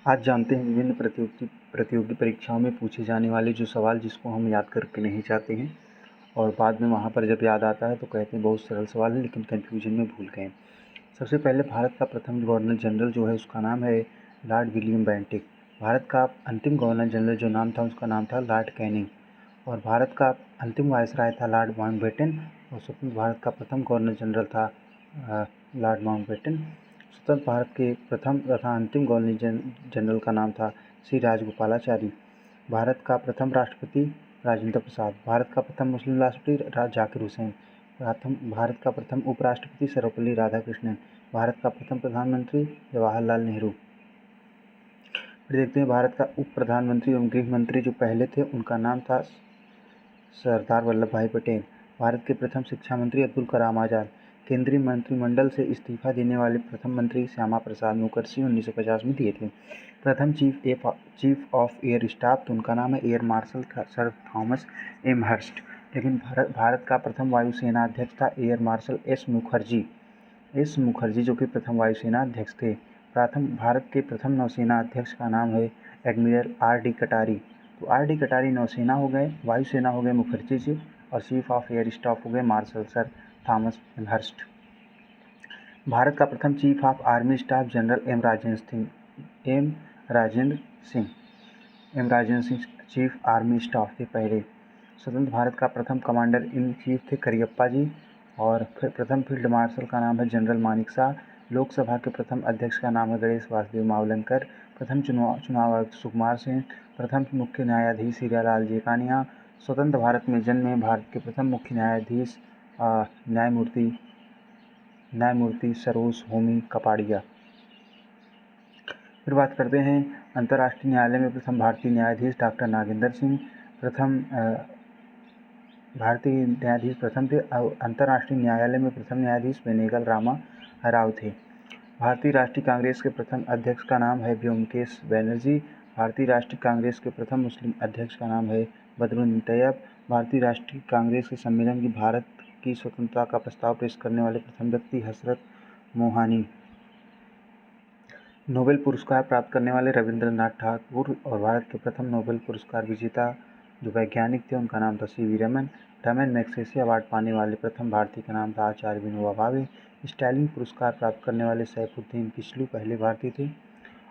आज जानते हैं विभिन्न प्रतियोगी परीक्षाओं में पूछे जाने वाले जो सवाल जिसको हम याद करके नहीं चाहते हैं और बाद में वहाँ पर जब याद आता है तो कहते हैं बहुत सरल सवाल है, लेकिन कन्फ्यूजन में भूल गए। सबसे पहले भारत का प्रथम गवर्नर जनरल जो है उसका नाम है लॉर्ड विलियम बेंटिक। भारत का अंतिम गवर्नर जनरल जो नाम था उसका नाम था लॉर्ड कैनिंग। और भारत का अंतिम वायसराय था लॉर्ड माउंटबेटन। और स्वतंत्र भारत का प्रथम गवर्नर जनरल था लॉर्ड माउंटबेटन। स्वतंत्र भारत के प्रथम तथा अंतिम गवर्नर जनरल का नाम था श्री राजगोपालाचारी। भारत का प्रथम राष्ट्रपति राजेंद्र प्रसाद। भारत का प्रथम मुस्लिम राष्ट्रपति जाकिर हुसैन। भारत का प्रथम उपराष्ट्रपति सर्वपल्ली राधाकृष्णन। भारत का प्रथम प्रधानमंत्री जवाहरलाल नेहरू। फिर देखते हैं भारत का उप प्रधानमंत्री एवं गृह मंत्री जो पहले थे उनका नाम था सरदार वल्लभ भाई पटेल। भारत के प्रथम शिक्षा मंत्री अब्दुल कलाम आज़ाद। केंद्रीय मंत्रिमंडल से इस्तीफा देने वाले प्रथम मंत्री श्यामा प्रसाद मुखर्जी 1950 में दिए थे। प्रथम चीफ ऑफ एयर स्टाफ तो उनका नाम है air marshal sir Thomas M Hurst. लेकिन भारत का प्रथम वायुसेना अध्यक्ष था एयर मार्शल एस मुखर्जी जो कि प्रथम वायुसेना अध्यक्ष थे। भारत के प्रथम नौसेना अध्यक्ष का नाम है एडमिरल R.D. कटारी। तो R.D. कटारी नौसेना हो गए, वायुसेना हो गए मुखर्जी जी, और चीफ ऑफ एयर स्टाफ हो गए marshal sir Thomas M Hurst. Bharat का प्रथम chief of army staff general M Rajendra Singh chief army staff थे पहले। स्वतंत्र भारत का प्रथम कमांडर इन चीफ थे करियप्पा जी। और फिर प्रथम फील्ड मार्शल का नाम है जनरल मानिक शाह। लोकसभा के प्रथम अध्यक्ष का नाम है गणेश वासुदेव मावलंकर। प्रथम चुनाव आयुक्त सुकुमार सेन। प्रथम मुख्य न्यायाधीश हीरालाल जेकानिया। स्वतंत्र भारत में जन्मे भारत के प्रथम मुख्य न्यायाधीश न्यायमूर्ति सरोज होमी कपाड़िया। फिर बात करते हैं अंतर्राष्ट्रीय न्यायालय में प्रथम भारतीय न्यायाधीश डॉक्टर नागेंद्र सिंह। भारतीय न्यायाधीश प्रथम थे। अंतर्राष्ट्रीय न्यायालय में प्रथम न्यायाधीश बेनेगल रामा राव थे। भारतीय राष्ट्रीय कांग्रेस के प्रथम अध्यक्ष का नाम है व्योमकेश बैनर्जी। भारतीय राष्ट्रीय कांग्रेस के प्रथम मुस्लिम अध्यक्ष का नाम है बदरुद्दीन तैयब। भारतीय राष्ट्रीय कांग्रेस के सम्मेलन की भारत की स्वतंत्रता का प्रस्ताव पेश करने वाले प्रथम व्यक्ति हसरत मोहानी। नोबेल पुरस्कार प्राप्त करने वाले रविंद्रनाथ ठाकुर। और भारत के प्रथम नोबेल पुरस्कार विजेता जो वैज्ञानिक थे उनका नाम था C.V. रमन मैग्सेसे अवार्ड पाने वाले प्रथम भारतीय का नाम था आचार्य विनोबा भावे। स्टैलिन पुरस्कार प्राप्त करने वाले सैफुद्दीन किस्लू पहले भारतीय थे।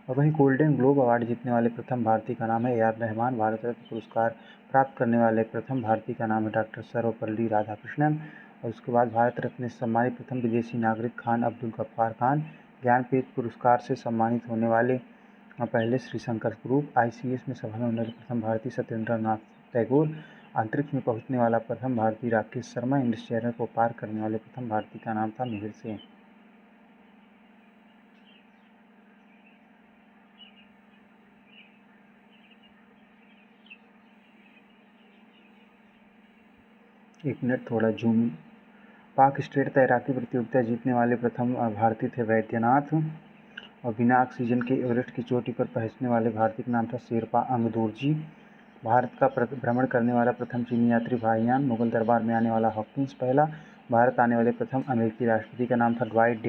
और वहीं गोल्डन ग्लोब अवार्ड जीतने वाले प्रथम भारतीय का नाम है A.R. रहमान। भारत रत्न पुरस्कार प्राप्त करने वाले प्रथम भारतीय का नाम है डॉक्टर सर्वपल्ली राधाकृष्णन। और उसके बाद भारत रत्न से सम्मानित प्रथम विदेशी नागरिक खान अब्दुल गफ्फार खान। ज्ञानपीठ पुरस्कार से सम्मानित होने वाले पहले श्री शंकर ग्रुप। ICS में सफल होने वाले प्रथम भारतीय सत्येंद्रनाथ टैगोर। अंतरिक्ष में पहुंचने वाला प्रथम भारतीय राकेश शर्मा। इंडस चैनल को पार करने वाले प्रथम भारतीय का नाम था मिहिर सेन। एक मिनट थोड़ा जूम। पाक स्टेट तैराकी प्रतियोगिता जीतने वाले प्रथम भारतीय थे वैद्यनाथ। और बिना ऑक्सीजन के एवरेस्ट की चोटी पर पहुंचने वाले भारतीय का नाम था शेरपा अंगदोरजी। भारत का भ्रमण करने वाला प्रथम चीनी यात्री भाईयान। मुगल दरबार में आने वाला हॉकिंस पहला। भारत आने वाले प्रथम अमेरिकी राष्ट्रपति का नाम था ड्वाइट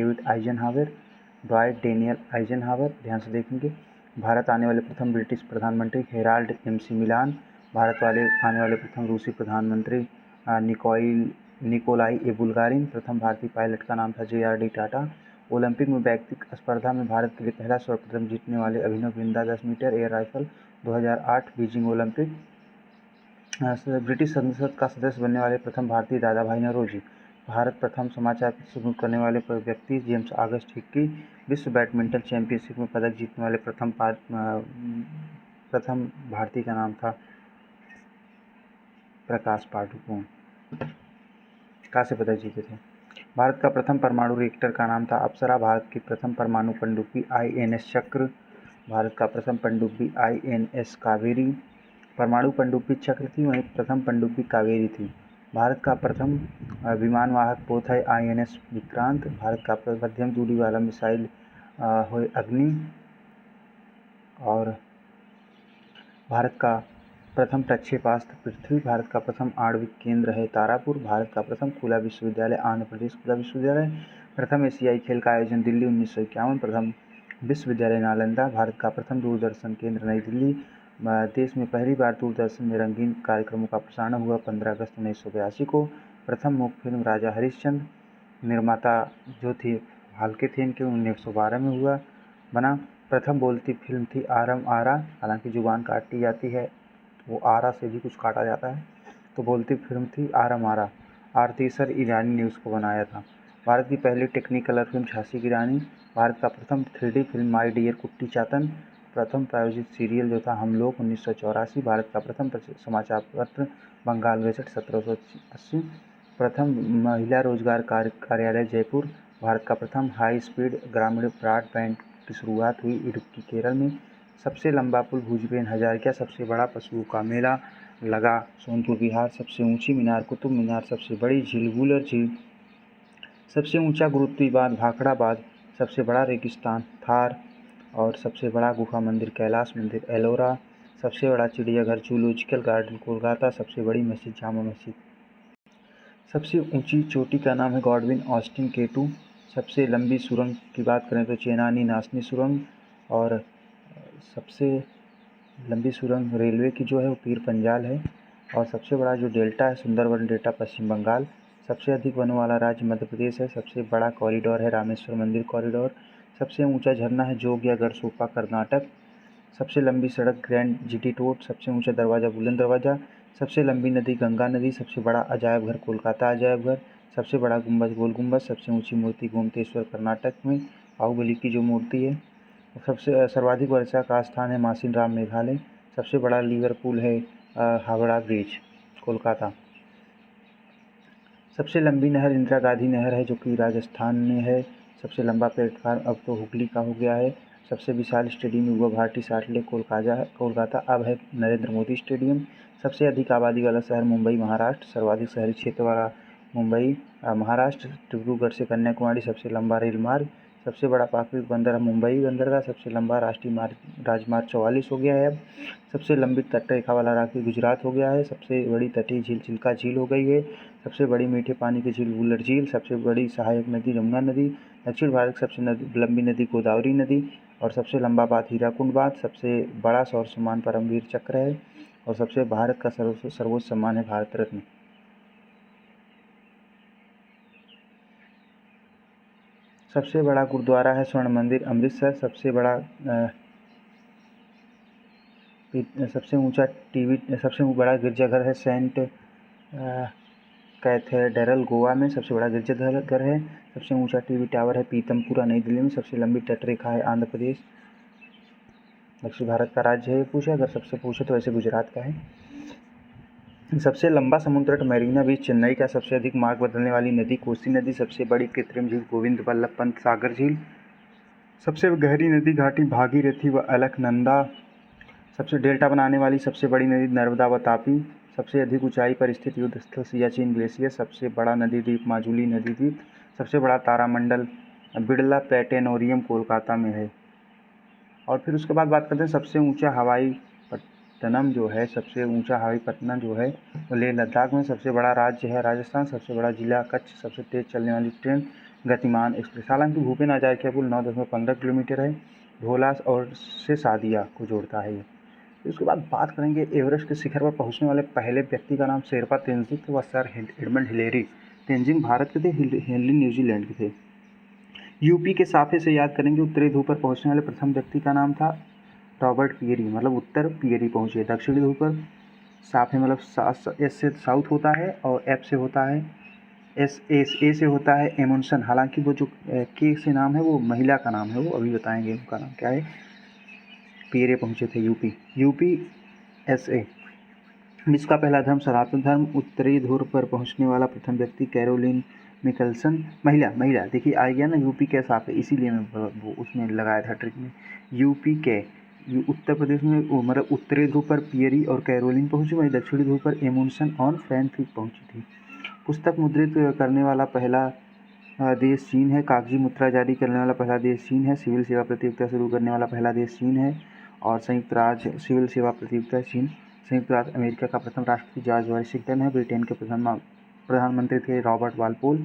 डेनियल आइजनहावर। ध्यान से देखेंगे। भारत आने वाले प्रथम ब्रिटिश प्रधानमंत्री हेराल्ड MC मिलान। भारत आने वाले प्रथम रूसी प्रधानमंत्री निकोलाई ए बुल्गारिन। प्रथम भारतीय पायलट का नाम था JRD टाटा। ओलंपिक में व्यक्तिगत स्पर्धा में भारत के लिए पहला स्वर्ण पदक जीतने वाले Abhinav Bindra 10 metre air rifle 2008 Beijing Olympic. British संसद का सदस्य बनने वाले प्रथम भारतीय दादा भाई नौरोजी। भारत प्रथम समाचार शुरू करने वाले व्यक्ति जेम्स ऑगस्ट हिक्की। विश्व बैडमिंटन चैंपियनशिप में पदक जीतने वाले प्रथम भारतीय का नाम था प्रकाश पादुकोण। कांस्य पदक जीते थे। भारत का प्रथम परमाणु रिएक्टर का नाम था अप्सरा। भारत की प्रथम परमाणु पनडुब्बी INS चक्र। भारत का प्रथम पनडुब्बी INS कावेरी। परमाणु पनडुब्बी चक्र थी, वहीं प्रथम पनडुब्बी कावेरी थी। भारत का प्रथम विमानवाहक पोत है INS विक्रांत। भारत का मध्यम दूरी वाला मिसाइल है अग्नि। और भारत का प्रथम प्रक्षेपास्त्र पृथ्वी। भारत का प्रथम आणविक केंद्र है तारापुर। भारत का प्रथम खुला विश्वविद्यालय आंध्र प्रदेश खुला विश्वविद्यालय। प्रथम एशियाई खेल का आयोजन दिल्ली 1951। प्रथम विश्वविद्यालय नालंदा, भारत का प्रथम दूरदर्शन केंद्र नई दिल्ली, देश में पहली बार दूरदर्शन में रंगीन कार्यक्रमों का प्रसारण हुआ 15 अगस्त 1982 को। प्रथम मूक फिल्म राजा हरिश्चंद्र, निर्माता जो थे हाल्के थे इनके, 1912 में बना। प्रथम बोलती फिल्म थी आरम आरा, हालांकि जुबान काटी जाती है, वो आरा से भी कुछ काटा जाता है, तो बोलती फिल्म थी आरम आरा। आरतीसर ईरानी ने उसको बनाया था। भारत की पहली टेक्निकलर फिल्म झांसी की रानी, भारत का प्रथम 3D फिल्म माय डियर कुट्टी चातन, प्रथम प्रायोजित सीरियल जो था हम लोग 1984, भारत का प्रथम समाचार पत्र बंगाल गजट 1780, प्रथम महिला रोजगार कार्यालय जयपुर, भारत का प्रथम हाई स्पीड ग्रामीण ब्रॉडबैंड की शुरुआत हुई इडुक्की केरल में, सबसे लंबा पुल भुजबेन हजारिका, सबसे बड़ा पशुओं का मेला लगा सोनपुर बिहार, सबसे ऊंची मीनार कुतुब मीनार, सबसे बड़ी झील वुलर झील, सबसे ऊंचा गुरुद्वारा भाखड़ा बाद, सबसे बड़ा रेगिस्तान थार, और सबसे बड़ा गुफा मंदिर कैलाश मंदिर एलोरा, सबसे बड़ा चिड़ियाघर जूलॉजिकल गार्डन कोलकाता, सबसे बड़ी मस्जिद जामा मस्जिद। सबसे ऊंची चोटी का नाम है गॉडविन ऑस्टिन K2। सबसे लंबी सुरंग की बात करें तो चेनानी नासनी सुरंग, और सबसे लंबी सुरंग रेलवे की जो है वो पीर पंजाल है, और सबसे बड़ा जो डेल्टा है सुंदरवन डेल्टा पश्चिम बंगाल, सबसे अधिक वनों वाला राज्य मध्य प्रदेश है, सबसे बड़ा कॉरिडोर है रामेश्वर मंदिर कॉरिडोर, सबसे ऊंचा झरना है जोगिया गढ़सोपा कर्नाटक, सबसे लंबी सड़क ग्रैंड जीटी रोड, सबसे ऊंचा दरवाज़ा बुलंद दरवाज़ा, सबसे लंबी नदी गंगा नदी, सबसे बड़ा अजायब घर कोलकाता अजायब घर, सबसे बड़ा गुंबद गोल गुंबद, सबसे ऊंची मूर्ति गोमतेश्वर कर्नाटक में बाहुबली की जो मूर्ति है, सबसे सर्वाधिक वर्षा का स्थान है मासिन राम मेघालय, सबसे बड़ा लिवरपूल है हावड़ा ब्रिज कोलकाता, सबसे लंबी नहर इंदिरा गांधी नहर है जो कि राजस्थान में है, सबसे लंबा प्लेटफार्म अब तो हुगली का हो गया है, सबसे विशाल स्टेडियम युवा भारती साठले कोलकाता अब है नरेंद्र मोदी स्टेडियम, सबसे अधिक आबादी वाला शहर मुंबई महाराष्ट्र, सर्वाधिक शहरी क्षेत्र वाला मुंबई महाराष्ट्र, डिब्रूगढ़ से कन्याकुमारी सबसे लंबा रेल मार्ग, सबसे बड़ा प्राकृतिक बंदर है मुंबई बंदरगाह, सबसे लंबा राष्ट्रीय राजमार्ग 44 हो गया है अब, सबसे लंबी तटरेखा वाला राज्य गुजरात हो गया है, सबसे बड़ी तटीय झील चिल्का झील हो गई है, सबसे बड़ी मीठे पानी की झील वुलर झील, सबसे बड़ी सहायक नदी यमुना नदी, दक्षिण भारत की सबसे लंबी नदी गोदावरी नदी, और सबसे लंबा बांध हीराकुंड बांध, सबसे बड़ा सौर सम्मान परमवीर चक्र है, और सबसे भारत का सर्वोच्च सम्मान है भारत रत्न। सबसे बड़ा गुरुद्वारा है स्वर्ण मंदिर अमृतसर, सबसे बड़ा गिरजाघर है सेंट कैथेड्रल गोवा में, सबसे बड़ा गिरजाघर है, सबसे ऊंचा टीवी टावर है पीतमपुरा नई दिल्ली में, सबसे लंबी तटरेखा है आंध्र प्रदेश, दक्षिण भारत का राज्य है ये पूछा, अगर सबसे पूछे तो वैसे गुजरात का है। सबसे लंबा समुद्र तट मरीना बीच चेन्नई का, सबसे अधिक मार्ग बदलने वाली नदी कोसी नदी, सबसे बड़ी कृत्रिम झील गोविंद बल्लभ पंत सागर झील, सबसे गहरी नदी घाटी भागीरथी व अलकनंदा, सबसे डेल्टा बनाने वाली सबसे बड़ी नदी नर्मदा व तापी, सबसे अधिक ऊंचाई पर स्थित युद्ध स्थल सियाचिन ग्लेशियर, सबसे बड़ा नदी द्वीप माजुली नदी द्वीप, सबसे बड़ा तारामंडल बिड़ला प्लेनेटोरियम कोलकाता में है। और फिर उसके बाद बात करते हैं सबसे ऊंचा हवाई पट्टनम जो है, सबसे ऊंचा हवाई पट्टनम जो है वो लेह लद्दाख में, सबसे बड़ा राज्य है राजस्थान, सबसे बड़ा जिला कच्छ, सबसे तेज चलने वाली ट्रेन गतिमान एक्सप्रेस, हालांकि भूपेन हजारिका पुल 9.15 किलोमीटर है, ढोला और से सादिया को जोड़ता है ये। उसके बाद बात करेंगे एवरेस्ट के शिखर पर पहुंचने वाले पहले व्यक्ति का नाम शेरपा तेंजिंग व sir Edmund Hillary. Tenzing Bharat के थे, हिलेरी न्यूजीलैंड के थे। यूपी के साफे से याद करेंगे उत्तरी ध्रुव पर पहुंचने वाले प्रथम व्यक्ति का नाम था रॉबर्ट पियरी, मतलब उत्तर पियरी पहुंचे। दक्षिणी ध्रुव पर साफे मतलब एस से साउथ होता है और एफ से होता है ए से होता है एमुंडसन, हालांकि वो जो के से नाम है वो महिला का नाम है, वो अभी बताएंगे उनका नाम क्या है। पियरे पहुंचे थे यूपी SA। विश्व का पहला धर्म सनातन धर्म। उत्तरी ध्रुव पर पहुंचने वाला प्रथम व्यक्ति कैरोलिन मिकल्सन, महिला देखिए आ गया ना यूपी के साथ, इसीलिए मैं वो उसमें लगाया था ट्रिक में। यूपी के उत्तर प्रदेश में मतलब उत्तरी ध्रुव पर पियरी और कैरोलिन पहुंची, वहीं दक्षिणी ध्रुव पर एमुंडसन और फ्रैंकफर्ट पहुंची थी। पुस्तक मुद्रित करने वाला पहला देश चीन है। कागजी मुद्रा जारी करने वाला पहला देश चीन है। सिविल सेवा प्रतियोगिता शुरू करने वाला पहला देश चीन है। और संयुक्त राज्य सिविल सेवा प्रतियोगिता चीन। संयुक्त राज्य अमेरिका का प्रथम राष्ट्रपति जॉर्ज वाशिंगटन है। ब्रिटेन के प्रधानमंत्री थे रॉबर्ट वालपोल।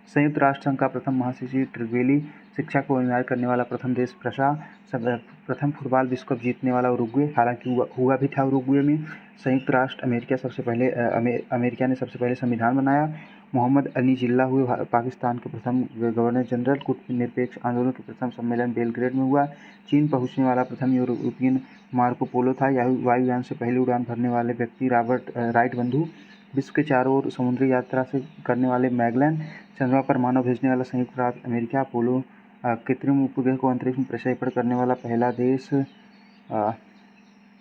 संयुक्त राष्ट्र संघ का प्रथम महासचिव ट्रिगेली, शिक्षा को अनिवार्य करने वाला प्रथम देश प्रथम फुटबॉल विश्व कप जीतने वाला उरुग्वे, हालांकि हुआ भी था उरुग्वे में। संयुक्त राष्ट्र अमेरिका ने सबसे पहले संविधान बनाया। मोहम्मद अली जिन्ना हुए पाकिस्तान के प्रथम गवर्नर जनरल। कूटनिरपेक्ष आंदोलन के प्रथम सम्मेलन बेलग्रेड में हुआ। चीन पहुंचने वाला प्रथम यूरोपियन मार्को पोलो था। वायुयान से पहले उड़ान भरने वाले व्यक्ति रॉबर्ट राइट बंधु। विश्व के चारों ओर समुद्री यात्रा से करने वाले मैगेलन। चंद्रमा पर मानव भेजने वाला संयुक्त राज्य अमेरिका। अपोलो कृत्रिम उपग्रह को अंतरिक्ष में प्रक्षेपण करने वाला पहला देश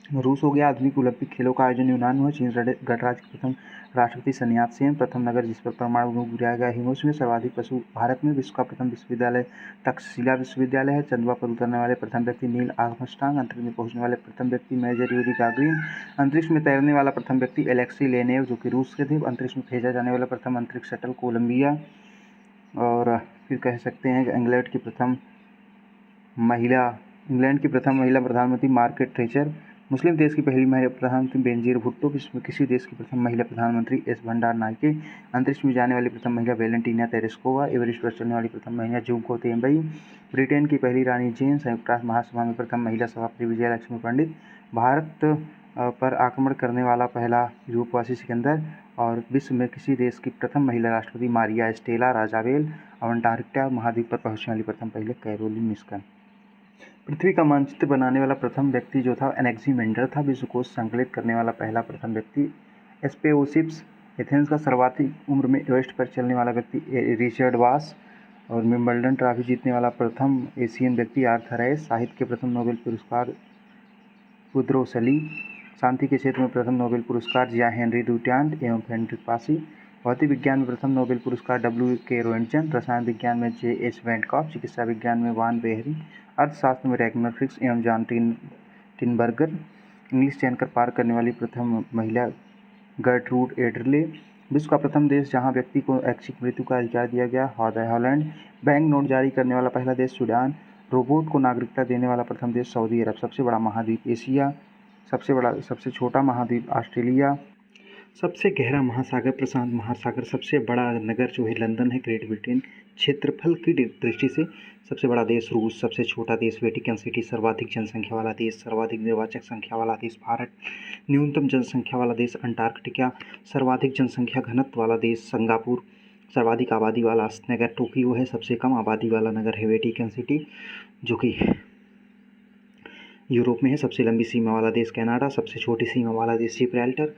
रूस हो गया। आधुनिक ओलंपिक खेलों का आयोजन यूनान में हुआ। चीन गणराज्य के प्रथम राष्ट्रपति सन यात सेन। प्रथम नगर जिस पर परमाणु बम गिराया गया हिरोशिमा में। सर्वाधिक पशु भारत में। विश्व का प्रथम विश्वविद्यालय तक्षशिला विश्वविद्यालय है। चंद्रमा पर उतरने वाले प्रथम व्यक्ति नील आर्मस्ट्रांग। अंतरिक्ष में पहुंचने वाले प्रथम व्यक्ति मेजर यूरी गागरिन। अंतरिक्ष में तैरने वाला प्रथम व्यक्ति एलेक्सी लेनेव जो कि रूस के थे। अंतरिक्ष में भेजा जाने वाला प्रथम अंतरिक्ष शटल कोलंबिया। और फिर कह सकते हैं कि इंग्लैंड की प्रथम महिला प्रधानमंत्री मार्garet थैचर। मुस्लिम देश की पहली महिला प्रधानमंत्री बेनजीर भुट्टो। विश्व में किसी देश की प्रथम महिला प्रधानमंत्री एस भंडार नाइके। अंतरिक्ष में जाने वाली प्रथम महिला वेलेंटीना तेरेस्कोवा। एवरेस्ट पर चलने वाली प्रथम महिला जुंको तेम्बई। ब्रिटेन की पहली रानी जेन। संयुक्त राष्ट्र महासभा में प्रथम महिला सभापति विजया लक्ष्मी पंडित। भारत पर आक्रमण करने वाला पहला यूरोपवासी सिकंदर। और विश्व में किसी देश की प्रथम महिला राष्ट्रपति मारिया स्टेला राजावेल। और अंटार्कटिका महाद्वीप पर पहुंचने वाली प्रथम महिला कैरोलिन मिस्कन। पृथ्वी का मानचित्र बनाने वाला प्रथम व्यक्ति जो था एनेक्सिमेंडर था। विश्व को संकलित करने वाला पहला प्रथम व्यक्ति एस्पेओसिप्स। एथेंस का सर्वाधिक उम्र में एवरेस्ट पर चलने वाला व्यक्ति रिचर्ड वास। और विंबलडन ट्रॉफी जीतने वाला प्रथम एशियन व्यक्ति आर्थर एस। साहित्य के प्रथम नोबेल पुरस्कार वुद्रो सली। शांति के क्षेत्र में प्रथम नोबेल पुरस्कार जिया हेनरी डुट्यांट एवं फ्रेडरिक पासी। भौतिक विज्ञान में प्रथम नोबेल पुरस्कार W.K. रोएंटजन। रसायन विज्ञान में J.H. वैंडकॉफ। चिकित्सा विज्ञान में वान बेहरिंग। अर्थशास्त्र में रैगनर फ्रिक्स एवं जॉन टिनबर्गर। इंग्लिश चयन पार करने वाली प्रथम महिला गर्टरूड एडरले। विश्व का प्रथम देश जहां व्यक्ति को ऐच्छिक मृत्यु का अधिकार दिया गया हॉलैंड। बैंक नोट जारी करने वाला पहला देश सूडान। रोबोट को नागरिकता देने वाला प्रथम देश सऊदी अरब। सबसे बड़ा महाद्वीप एशिया। सबसे छोटा महाद्वीप ऑस्ट्रेलिया। सबसे गहरा महासागर प्रशांत महासागर। सबसे बड़ा नगर जो है लंदन है। Great Britain. क्षेत्रफल की दृष्टि से सबसे बड़ा देश रूस। सबसे छोटा देश वेटिकन सिटी। सर्वाधिक जनसंख्या वाला देश, सर्वाधिक निर्वाचक संख्या वाला देश भारत। न्यूनतम जनसंख्या वाला देश अंटार्कटिका। सर्वाधिक जनसंख्या घनत्व वाला देश सिंगापुर। सर्वाधिक आबादी वाला नगर टोक्यो है। सबसे कम आबादी वाला नगर है वेटिकन सिटी जो कि यूरोप में है। सबसे लंबी सीमा वाला देश कनाडा। सबसे छोटी सीमा वाला देश जिब्राल्टर।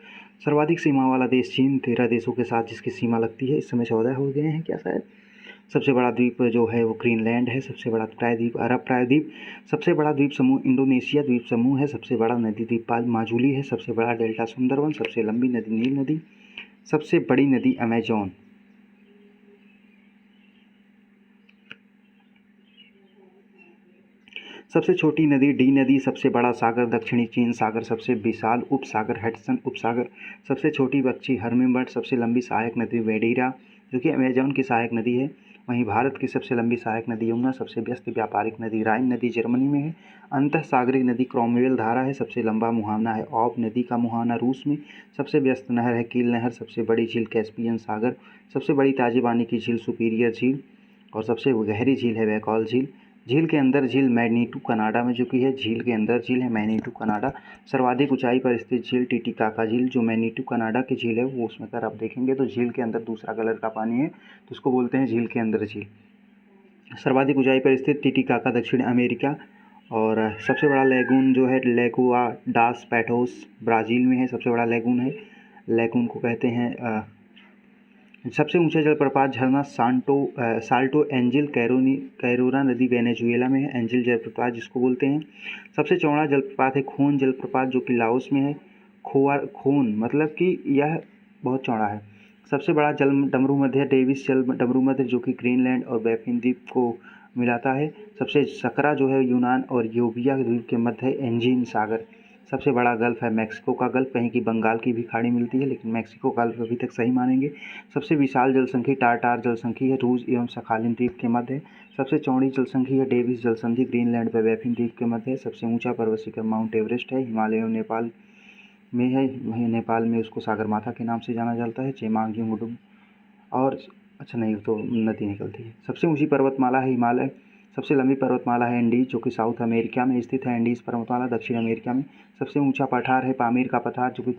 सर्वाधिक सीमा वाला देश चीन। 13 देशों के साथ जिसकी सीमा लगती है। इस समय 14 हो गए हैं क्या शायद। सबसे बड़ा द्वीप जो है वो ग्रीनलैंड है। सबसे बड़ा प्रायद्वीप अरब प्रायद्वीप। सबसे बड़ा द्वीप समूह इंडोनेशिया द्वीप समूह है। सबसे बड़ा नदी द्वीप माजुली है। सबसे बड़ा डेल्टा सुंदरवन। सबसे लंबी नदी नील नदी। सबसे बड़ी नदी अमेजॉन। सबसे छोटी नदी डी नदी। सबसे बड़ा सागर दक्षिणी चीन सागर। सबसे विशाल उपसागर हडसन उपसागर। सबसे छोटी पक्षी हर्मिंगबर्ड। सबसे लंबी सहायक नदी वेडीरा जो कि अमेजॉन की सहायक नदी है। वहीं भारत की सबसे लंबी सहायक नदी यमुना। सबसे व्यस्त व्यापारिक नदी राइन नदी जर्मनी में है। अंतः सागरीय नदी क्रोमवेल धारा है। सबसे लंबा मुहाना है ऑब नदी का मुहाना रूस में। सबसे व्यस्त नहर है कील नहर। सबसे बड़ी झील कैस्पियन सागर। सबसे बड़ी ताजे पानी की झील सुपीरियर झील। और सबसे गहरी झील है वैकॉल झील। झील के अंदर झील मैग्नीटू कनाडा में जो कि है। झील के अंदर झील है मैग्नीटू कनाडा। सर्वाधिक ऊंचाई पर स्थित झील टिटिकाका झील जो मैग्नीटू कनाडा की झील है वो उसमें अगर आप देखेंगे तो झील के अंदर दूसरा कलर का पानी है तो उसको बोलते हैं झील के अंदर झील। सर्वाधिक ऊंचाई पर स्थित टिटिकाका दक्षिण अमेरिका। और सबसे बड़ा लैगून जो है लेगुआ डास पैटोस ब्राज़ील में है। सबसे बड़ा लैगून है। लैगून को कहते हैं सबसे ऊंचा जलप्रपात झरना साल्टो एंजिल कैरोरा नदी वेनेजुएला में है। एंजिल जलप्रपात जिसको बोलते हैं। सबसे चौड़ा जलप्रपात है खोन जलप्रपात जो कि लाओस में है। खोन मतलब कि यह बहुत चौड़ा है। सबसे बड़ा जल डमरू मध्य है डेविस जल डमरू मध्य जो कि ग्रीनलैंड और बैफिन द्वीप को मिलाता है। सबसे सकरा जो है यूनान और यूबिया द्वीप के मध्य है एंजीन सागर। सबसे बड़ा गल्फ है मैक्सिको का गल्फ। कहीं की बंगाल की भी खाड़ी मिलती है लेकिन मैक्सिको गल्फ अभी तक सही मानेंगे। सबसे विशाल जलसंधि टारटार जलसंधि है रूस एवं सखालिन द्वीप के मध्य है। सबसे चौड़ी जलसंधि है डेविस जलसंधि ग्रीनलैंड व बैफिन द्वीप के मध्य है। सबसे ऊंचा पर्वत शिखर माउंट एवरेस्ट है। हिमालय एवं नेपाल में है। वहीं नेपाल में उसको सागरमाथा के नाम से जाना जाता है चेमांग युंगडुम। और अच्छा नहीं, तो नदी निकलती है। सबसे ऊंची पर्वतमाला है हिमालय। सबसे लंबी पर्वतमाला है एंडीज, जो कि साउथ अमेरिका में स्थित है। एंडीज पर्वतमाला दक्षिण अमेरिका में। सबसे ऊंचा पठार है पामीर का पठार, जो कि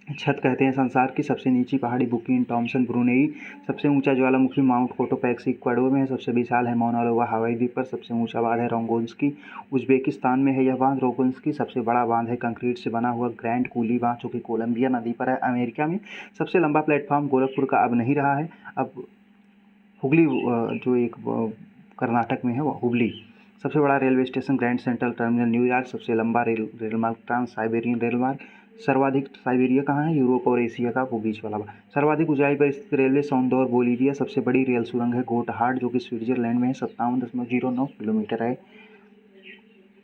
छत कहते हैं संसार की। सबसे नीची पहाड़ी बुकिन टॉमसन ब्रुनेई। सबसे ऊंचा ज्वालामुखी माउंट कोटोपैक्सी इक्वाडोर में है। सबसे विशाल है मौना लोआ हवाई द्वीप पर। सबसे ऊंचा बांध है रोंगोन्स्की, उज्बेकिस्तान में है यह बांध रोंगोन्स्की। सबसे बड़ा बांध है कंक्रीट से बना हुआ ग्रैंड कूली बांध, जो कि कोलंबिया नदी पर है अमेरिका में। सबसे लंबा प्लेटफॉर्म गोरखपुर का अब नहीं रहा है, अब हुगली जो एक कर्नाटक में है वो हुगली। सबसे बड़ा railway station grand central terminal New York. सबसे लंबा रेल मार्ग ट्रांस साइबेरियन रेल मार्ग। सर्वाधिक साइबेरिया कहाँ है? यूरोप और एशिया का, वो बीच वाला। सर्वाधिक ऊंचाई पर स्थित रेलवे सौंदौर बोलीविया। सबसे बड़ी रेल सुरंग है गोटहार्ड, जो कि स्विट्जरलैंड में है। 57.09 किलोमीटर है।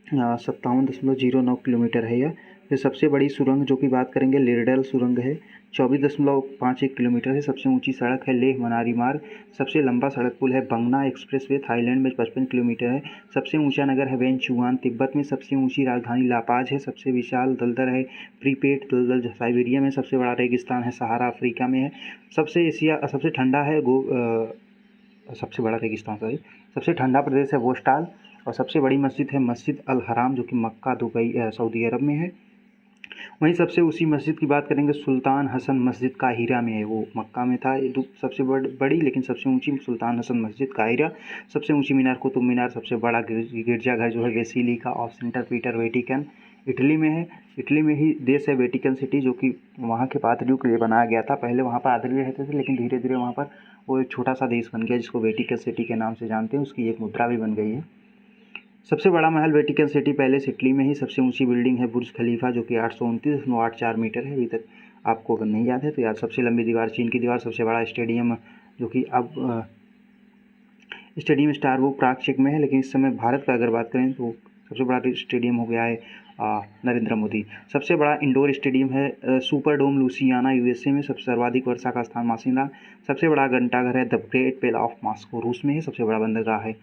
57.09 किलोमीटर है यह। फिर सबसे बड़ी सुरंग जो कि बात करेंगे लिरडल सुरंग है, 24.51 किलोमीटर है। सबसे ऊंची सड़क है लेह मनाली मार्ग। सबसे लंबा सड़क पुल है बंगना एक्सप्रेसवे, थाईलैंड में 55 किलोमीटर है। सबसे ऊंचा नगर है वेनचुआन, तिब्बत में। सबसे ऊंची राजधानी लापाज है। सबसे विशाल दलदल है प्रीपेड दलदल, साइबेरिया में। सबसे बड़ा रेगिस्तान है सहारा, अफ्रीका में है। सबसे ठंडा है सबसे बड़ा रेगिस्तान सबसे ठंडा प्रदेश है वोस्टाल। और सबसे बड़ी मस्जिद है मस्जिद अल हराम, जो कि मक्का दुबई सऊदी अरब में है। वहीं सबसे ऊंची मस्जिद की बात करेंगे सुल्तान हसन मस्जिद काहिरा में है, वो मक्का में था। सबसे बड़ी लेकिन सबसे ऊंची सुल्तान हसन मस्जिद काहिरा। सबसे ऊंची मीनार कुतुब मीनार। सबसे बड़ा गिरजाघर जो है basilica of Saint Peter Vatican, Italy में है। इटली में ही देश है वेटिकन सिटी, जो कि वहाँ के पादरियों के लिए बनाया गया था। पहले वहाँ पर पादरी रहते थे, लेकिन धीरे धीरे वहाँ पर वो एक छोटा सा देश बन गया, जिसको वेटिकन सिटी के नाम से जानते हैं। उसकी एक मुद्रा भी बन गई है। सबसे बड़ा महल वेटिकन सिटी पैलेस इटली में ही। सबसे ऊंची बिल्डिंग है बुर्ज खलीफा, जो कि 829.84 मीटर है। अभी तक आपको अगर नहीं याद है तो याद। सबसे लंबी दीवार चीन की दीवार। सबसे बड़ा स्टेडियम, जो कि अब स्टेडियम स्टारबुक प्राग चेक में है, लेकिन इस समय भारत का अगर बात करें तो सबसे बड़ा स्टेडियम हो गया है नरेंद्र मोदी। सबसे बड़ा इंडोर स्टेडियम है सुपर डोम लुसियाना यूएसए में। सबसे सर्वाधिक वर्षा का स्थान मासिनराम। सबसे बड़ा घंटाघर है the great bell of Moscow, रूस में है। सबसे बड़ा बंदरगाह है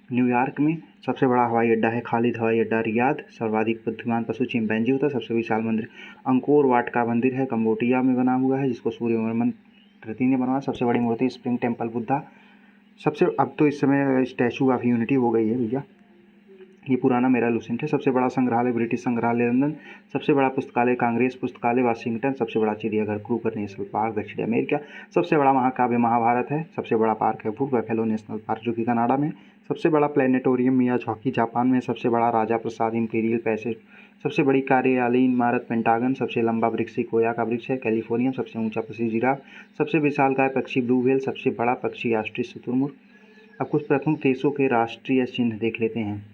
न्यूयॉर्क में। सबसे बड़ा हवाई अड्डा है खालिद हवाई अड्डा रियाद। सर्वाधिक बुद्धिमान पशु चिंपैंजी होता है। सबसे विशाल मंदिर अंकोर वाट का मंदिर है, कम्बोडिया में बना हुआ है, जिसको सूर्यवर्मन तृतीय ने बनवाया। सबसे बड़ी मूर्ति स्प्रिंग टेम्पल बुद्धा। अब तो इस समय स्टैचू ऑफ यूनिटी हो गई है भैया, ये पुराना मेरा लुसेंट है। सबसे बड़ा संग्रहालय ब्रिटिश संग्रहालय लंदन। सबसे बड़ा पुस्तकालय कांग्रेस पुस्तकालय वाशिंगटन। सबसे बड़ा चिड़ियाघर क्रूगर नेशनल पार्क दक्षिण अमेरिका। सबसे बड़ा महाकाव्य महाभारत है। सबसे बड़ा पार्क है बफेलो नेशनल पार्क, जो कि कनाडा में। सबसे बड़ा प्लेनेटोरियम मियाज़ाकी जापान में। सबसे बड़ा राजा प्रसाद इंपीरियल पैलेस। सबसे बड़ी कार्यालयीन इमारत पेंटागन। सबसे लंबा वृक्ष सिकोया का वृक्ष है कैलिफोर्निया। सबसे ऊंचा पक्षी जिराफ। सबसे विशालकाय पक्षी ब्लू व्हेल। सबसे बड़ा पक्षी ऑस्ट्रिच शुतुरमुर्ग। अब कुछ प्रमुख देशों के राष्ट्रीय चिन्ह देख लेते हैं।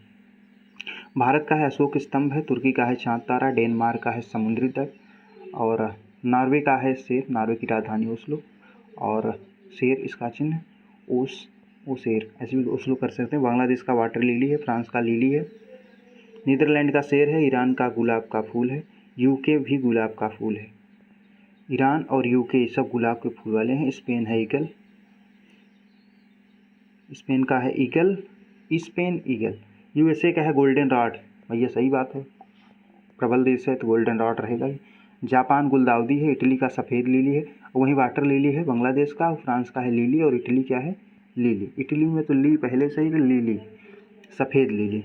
भारत का है अशोक स्तंभ है, तुर्की का है चांद तारा, डेनमार्क का है समुद्री तट, और नॉर्वे का है शेर, नॉर्वे की राजधानी ओस्लो, और शेर इसका चिन्ह ओ शेर, ऐसे भी ओस्लो कर सकते हैं। बांग्लादेश का वाटर लिली है, फ्रांस का लिली है, नीदरलैंड का शेर है, ईरान का गुलाब का फूल है, यूके भी गुलाब का फूल है। ईरान और यूके सब गुलाब के फूल वाले हैं। स्पेन है ईगल, स्पेन का है ईगल, स्पेन ईगल। यूएसए का है गोल्डन रॉड, भैया सही बात है, प्रबल देश है तो गोल्डन रॉड रहेगा ही। जापान गुलदाउदी है, इटली का सफ़ेद लिली है, वहीं वाटर लिली है बांग्लादेश का, फ्रांस का है लिली, और इटली क्या है लिली। इटली में तो ली पहले से ही, तो लिली सफ़ेद लिली।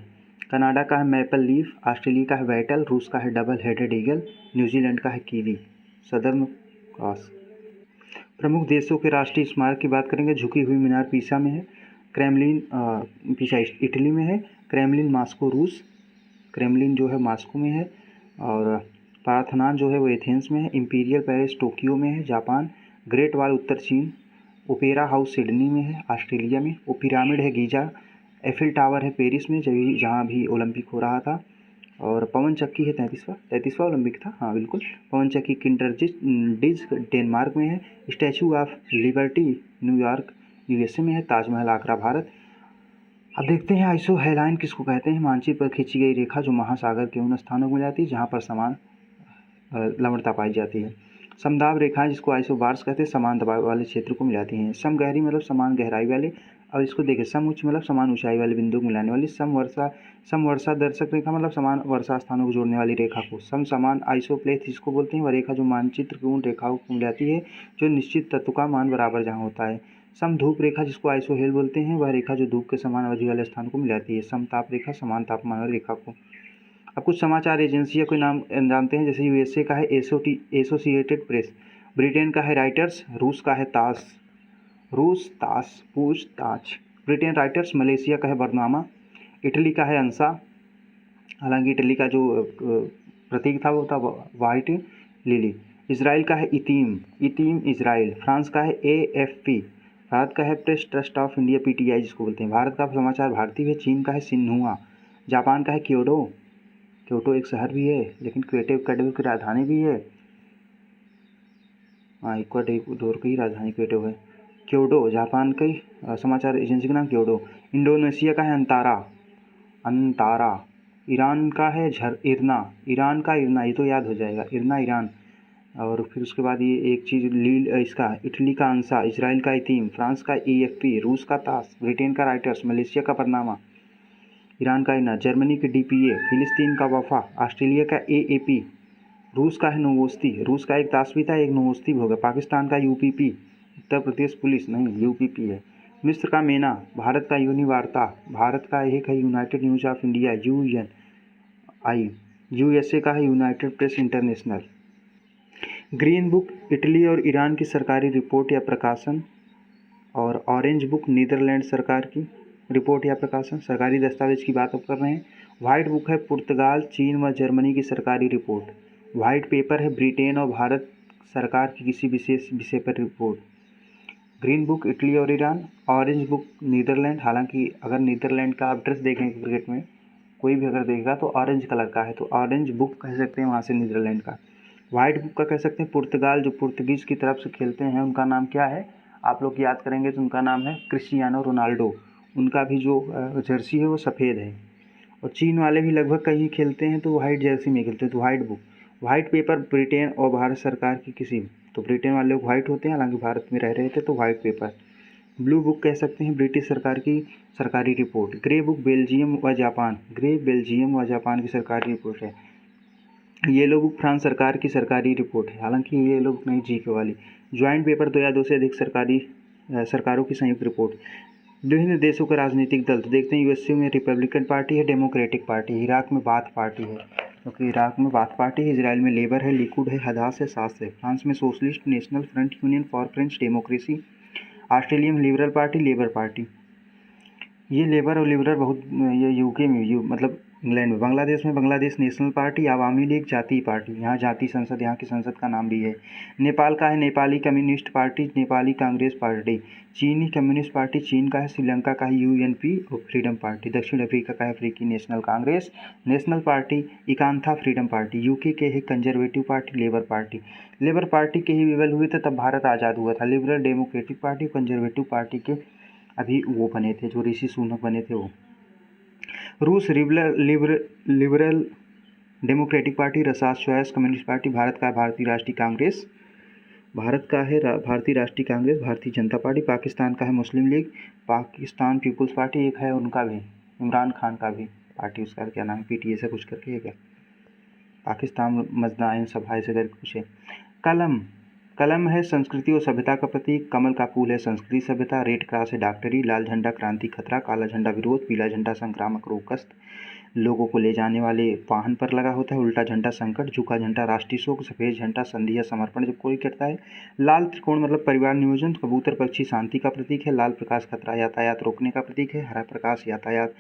कनाडा का है मैपल लीफ, ऑस्ट्रेलिया का है वैटल, रूस का है डबल हेडेड ईगल, न्यूजीलैंड का है कीवी सदर्न क्रॉस। प्रमुख देशों के राष्ट्रीय स्मारक की बात करेंगे। झुकी हुई मीनार पीसा में है, क्रेमलिन पीसा इटली में है, क्रेमलिन मॉस्को रूस, क्रेमलिन जो है मॉस्को में है, और पार्थनान जो है वो एथेंस में है, इम्पीरियल पैलेस टोक्यो में है जापान, ग्रेट वॉल उत्तर चीन, ओपेरा हाउस सिडनी में है ऑस्ट्रेलिया में, वो पिरामिड है गीजा, एफिल टावर है पेरिस में जहाँ भी ओलंपिक हो रहा था, और पवन चक्की है 33वां ओलंपिक था, हाँ बिल्कुल, पवन चक्की किंटरडिज डेनमार्क में है, statue of liberty New York USA में है, ताजमहल आगरा भारत। अब देखते हैं आइसो हेलाइन किसको कहते हैं। मानचित्र पर खींची गई रेखा जो महासागर के उन स्थानों में जाती है जहाँ पर समान लवणता पाई जाती है। समदाब रेखाएं जिसको आइसोबार्स कहते हैं, समान दबाव वाले क्षेत्र को मिलाती हैं। समगहरी मतलब समान गहराई वाले, अब इसको देखिए, सम उच्च मतलब समान ऊंचाई वाले बिंदु को मिलाने वाली, सम वर्षा दर्शक रेखा मतलब समान वर्षा स्थानों को जोड़ने वाली रेखा को सम समान आइसोप्लेथ इसको बोलते हैं। वह रेखा जो मानचित्र की उन रेखाओं को मिलाती है जो निश्चित तत्व का मान बराबर जहाँ होता है। सम धूप रेखा जिसको आइसोहेल बोलते हैं, वह रेखा जो धूप के समान अवधि वाले स्थान को मिलाती है। सम ताप रेखा समान तापमान वाली रेखा को। अब कुछ समाचार एजेंसियों के नाम जानते हैं, जैसे यूएसए का है एसोसिएटेड प्रेस, ब्रिटेन का है राइटर्स, रूस का है तास, पूछताछ, ब्रिटेन राइटर्स, मलेशिया का है बरनामा, इटली का है अंसा, हालांकि इटली का जो प्रतीक था वो था वाइट लिली, इसराइल का है इतीम इसराइल, फ्रांस का है एएफपी, भारत का है press trust of India PTI जिसको बोलते हैं, भारत का समाचार भारती है, चीन का है सिन्हुआ, जापान का है क्योटो एक शहर भी है लेकिन क्वेटो की राजधानी भी है। हाँ, इक्वाडोर की राजधानी क्वेटो है। क्योटो जापान की समाचार एजेंसी का नाम क्योटो। इंडोनेशिया का है अंतारा, ईरान का है ईरान का इरना, ये तो याद हो जाएगा, इरना ईरान। और फिर उसके बाद ये एक चीज़ इसका इटली का अंसा, इसराइल का इतीम, फ्रांस का ईएफपी, रूस का तास, ब्रिटेन का राइटर्स, मलेशिया का परनामा, ईरान का इरना, जर्मनी के डीपीए, फिलिस्तीन का वफा, ऑस्ट्रेलिया का एएपी, रूस का है नोवोस्ती, रूस का एक ताश भी था एक नोवोस्ती भी होगा, पाकिस्तान का यूपीपी, उत्तर प्रदेश पुलिस नहीं यूपीपी है, मिस्र का मेना, भारत का यूनिवार्ता, भारत का एक है United news of India Uni, USA का है United press international. Green book Italy और ईरान की सरकारी रिपोर्ट या प्रकाशन, और ऑरेंज बुक नीदरलैंड सरकार की रिपोर्ट या प्रकाशन, सरकारी दस्तावेज की बात अब कर रहे हैं। वाइट बुक है पुर्तगाल, चीन व जर्मनी की सरकारी रिपोर्ट। वाइट पेपर है ब्रिटेन और भारत सरकार की किसी विशेष विषय पर रिपोर्ट। ग्रीन बुक इटली और ईरान, ऑरेंज बुक नीदरलैंड, हालांकि अगर नीदरलैंड का आप ड्रेस देखें क्रिकेट में कोई भी अगर देखेगा तो ऑरेंज कलर का है, तो ऑरेंज बुक कह सकते हैं वहाँ से नीदरलैंड का। वाइट बुक का कह सकते हैं पुर्तगाल, जो पुर्तगीज़ की तरफ से खेलते हैं उनका नाम क्या है, आप लोग याद करेंगे तो उनका नाम है क्रिस्टियानो रोनाल्डो, उनका भी जो जर्सी है वो सफ़ेद है। और चीन वाले भी लगभग कहीं खेलते हैं तो वाइट जर्सी में खेलते हैं, तो white book. White paper Britain और भारत सरकार की किसी, तो ब्रिटेन वाले लोग वाइट होते हैं, हालांकि भारत में रह रहे थे तो वाइट पेपर। ब्लू बुक कह सकते हैं ब्रिटिश सरकार की सरकारी रिपोर्ट। ग्रे बुक बेल्जियम व जापान की सरकारी रिपोर्ट है। येलो बुक फ्रांस सरकार की सरकारी रिपोर्ट है, हालांकि ये लोग नहीं जीके वाली। ज्वाइंट पेपर 2 या 2 से अधिक सरकारों की संयुक्त रिपोर्ट। विभिन्न देशों के राजनीतिक दल, तो देखते हैं यूएसए में रिपब्लिकन पार्टी है, डेमोक्रेटिक पार्टी है, इराक में बाथ पार्टी है, क्योंकि इराक में बाथ पार्टी है, इजराइल में लेबर है, लिकुड है, हदास है, सास है, फ्रांस में socialist national front union for French democracy, Australia में लिबरल पार्टी लेबर पार्टी। ये लेबर और लिबरल बहुत ये यूके में मतलब इंग्लैंड में। बांग्लादेश में Bangladesh national party, Awami league, जातीय पार्टी, यहाँ जातीय संसद, यहाँ की संसद का नाम भी है। नेपाल का है Nepali communist party, Nepali Congress party. चीनी कम्युनिस्ट पार्टी चीन का है, श्रीलंका का है यूएनपी और फ्रीडम पार्टी। दक्षिण अफ्रीका का है अफ्रीकी नेशनल कांग्रेस नेशनल पार्टी, इकांथा फ्रीडम पार्टी। यूके के है Conservative Party Labour Party. Labour Party के ही विवल हुए थे तब भारत आज़ाद हुआ था। Liberal democratic party, conservative party के अभी वो बने थे जो ऋषि सुनक बने थे वो। रूस liberal democratic party, rasas socialist communist party. Bharat का भारतीय राष्ट्रीय कांग्रेस, भारत का है भारतीय राष्ट्रीय कांग्रेस, भारतीय जनता पार्टी। पाकिस्तान का है मुस्लिम लीग, पाकिस्तान पीपुल्स पार्टी। एक है उनका भी इमरान खान का भी पार्टी, उसका क्या नाम है, पीटीए से कुछ करके है क्या, पाकिस्तान मजदाइन सभा ऐसे करके कुछ है। कलम है संस्कृति और सभ्यता का प्रतीक। कमल का फूल है संस्कृति सभ्यता। रेड क्रॉस है डॉक्टरी। लाल झंडा क्रांति खतरा, काला झंडा विरोध, पीला झंडा संक्रामक रोग कष्ट, लोगों को ले जाने वाले वाहन पर लगा होता है। उल्टा झंडा संकट, झुका झंडा राष्ट्रीय शोक, सफ़ेद झंडा संधि या समर्पण जब कोई करता है। लाल त्रिकोण मतलब परिवार नियोजन, कबूतर पक्षी शांति का प्रतीक है। लाल प्रकाश खतरा यातायात रोकने का प्रतीक है। हरा प्रकाश यातायात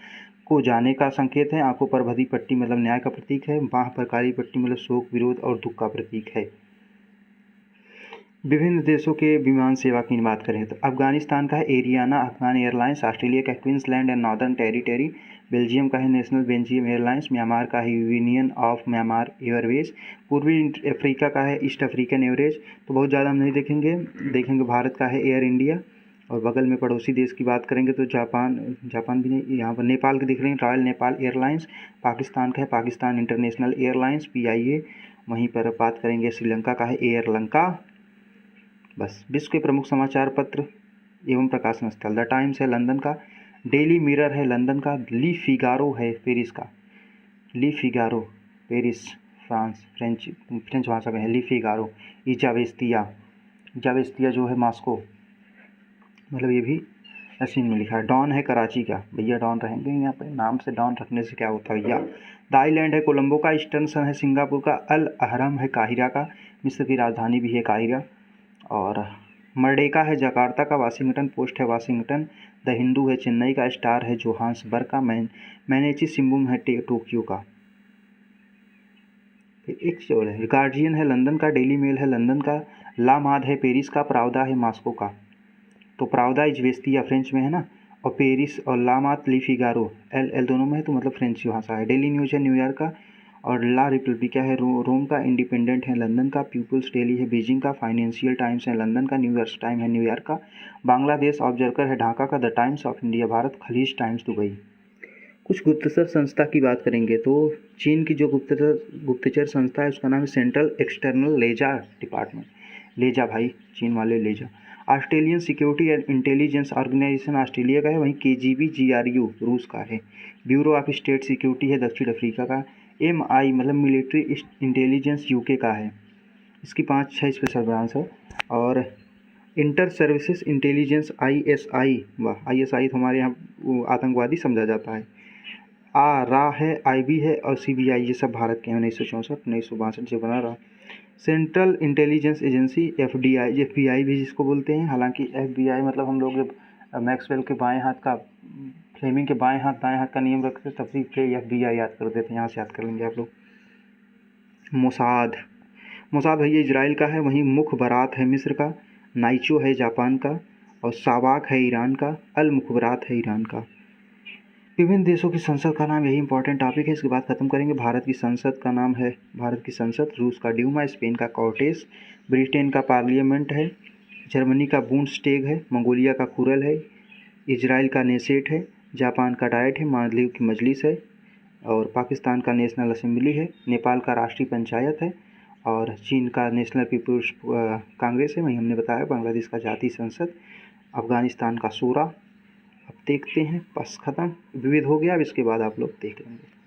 को जाने का संकेत है। आंखों पर बधी पट्टी मतलब न्याय का प्रतीक है। बाह पर काली पट्टी मतलब शोक विरोध और दुख का प्रतीक है। विभिन्न देशों के विमान सेवा की बात करें तो अफगानिस्तान का है एरियाना अफगान एयरलाइंस, ऑस्ट्रेलिया का Queensland and northern territory, Belgium का है नेशनल बेल्जियम एयरलाइंस, म्यांमार का है यूनियन ऑफ म्यांमार एयरवेज, पूर्वी अफ्रीका का है ईस्ट अफ्रीकन एयरवेज। तो बहुत ज़्यादा हम नहीं देखेंगे भारत का है एयर इंडिया। और बगल में पड़ोसी देश की बात करेंगे तो जापान भी नहीं, यहाँ पर नेपाल के दिख रहे हैं रॉयल नेपाल एयरलाइंस। पाकिस्तान का है पाकिस्तान इंटरनेशनल एयरलाइंस PIA। वहीं पर बात करेंगे श्रीलंका का है एयर लंका। बस विश्व के प्रमुख समाचार पत्र एवं प्रकाशन स्थल। द टाइम्स है लंदन का, डेली मिरर है लंदन का, ली फिगारो है पेरिस का। ली फिगारो पेरिस फ्रांस, फ्रेंच भाषा में है ली फिगारो। इजावेस्तिया, इजावेस्तिया जो है मॉस्को, मतलब ये भी ऐसे में लिखा है। डॉन है कराची का, भैया डॉन रहेंगे यहाँ पे, नाम से डॉन रखने से क्या होता है भैया। द आइलैंड है कोलंबो का, ईस्टर्न सन है सिंगापुर का, अल अहरम है काहिरा का, मिस्र की राजधानी भी है काहिरा। और मर्डेका है जकार्ता का, वाशिंगटन पोस्ट है वाशिंगटन, द हिंदू है चेन्नई का, स्टार है जोहान्सबर्ग का, मैनेची सिम्बुम है टोक्यो का। फिर एक जोड़ है, गार्जियन है लंदन का, डेली मेल है लंदन का, ला माद है पेरिस का, प्रावदा है मॉस्को का। तो प्रावदा इजवेस्तिया फ्रेंच में है ना, और पेरिस और ला माद ली फिगारो एल एल दोनों में है, तो मतलब फ्रेंच भाषा है। डेली न्यूज़ है न्यूयॉर्क का, और ला रिपब्लिका है रोम का, इंडिपेंडेंट है लंदन का, पीपुल्स डेली है बीजिंग का, फाइनेंशियल टाइम्स है लंदन का, न्यूयॉर्क टाइम है न्यूयॉर्क का, बांग्लादेश ऑब्जर्वर है ढाका का, the times of India Bharat, Khaleej Times Dubai. कुछ गुप्तचर संस्था की बात करेंगे तो चीन की जो गुप्तचर संस्था है उसका नाम है सेंट्रल एक्सटर्नल लेजा डिपार्टमेंट। लेजा भाई, चीन वाले लेजा। Australian security and intelligence organisation Australia का है, वहीं KGB GRU रूस का है। ब्यूरो ऑफ स्टेट सिक्योरिटी है दक्षिण अफ्रीका का। MI मतलब मिलिट्री इंटेलिजेंस UK का है। इसकी 5-6 स्पेशल ब्रांच है। और इंटर सर्विसेज इंटेलिजेंस ISI, वाह ISI तो हमारे यहाँ आतंकवादी समझा जाता है। रा है, IB है, और CBI, ये सब भारत के हैं। 1964-1962 से बना रहा। सेंट्रल इंटेलिजेंस एजेंसी FBI भी जिसको बोलते हैं। हालांकि FBI मतलब हम लोग जब मैक्सवेल के बाएं हाथ का, फ्लेमिंग के बाएं हाथ दाएं हाथ का नियम रखते तभी FBI याद करते थे, यहाँ से याद कर लेंगे आप लोग। मोसाद, मोसाद भैया इजराइल का है, वहीं मुखबरात है मिस्र का, नाइचो है जापान का, और सावाक है ईरान का, अल मुखबरात है ईरान का। विभिन्न देशों की संसद का नाम, यही इंपॉर्टेंट टॉपिक है, इसके बाद खत्म करेंगे। भारत की संसद का नाम है, भारत की संसद, रूस का ड्यूमा, स्पेन का कॉर्टेस, ब्रिटेन का पार्लियामेंट है, जर्मनी का बूंडस्टेग है, मंगोलिया का कुरल है, इजराइल का नेसेट है, जापान का डाइट है, मालदीव की मजलिस है, और पाकिस्तान का नेशनल असेंबली है, नेपाल का राष्ट्रीय पंचायत है, और चीन का नेशनल पीपुल्स कांग्रेस है, वही हमने बताया, बांग्लादेश का जातीय संसद, अफगानिस्तान का शूरा। अब देखते हैं, बस ख़त्म, विविध हो गया। अब इसके बाद आप लोग देख लेंगे।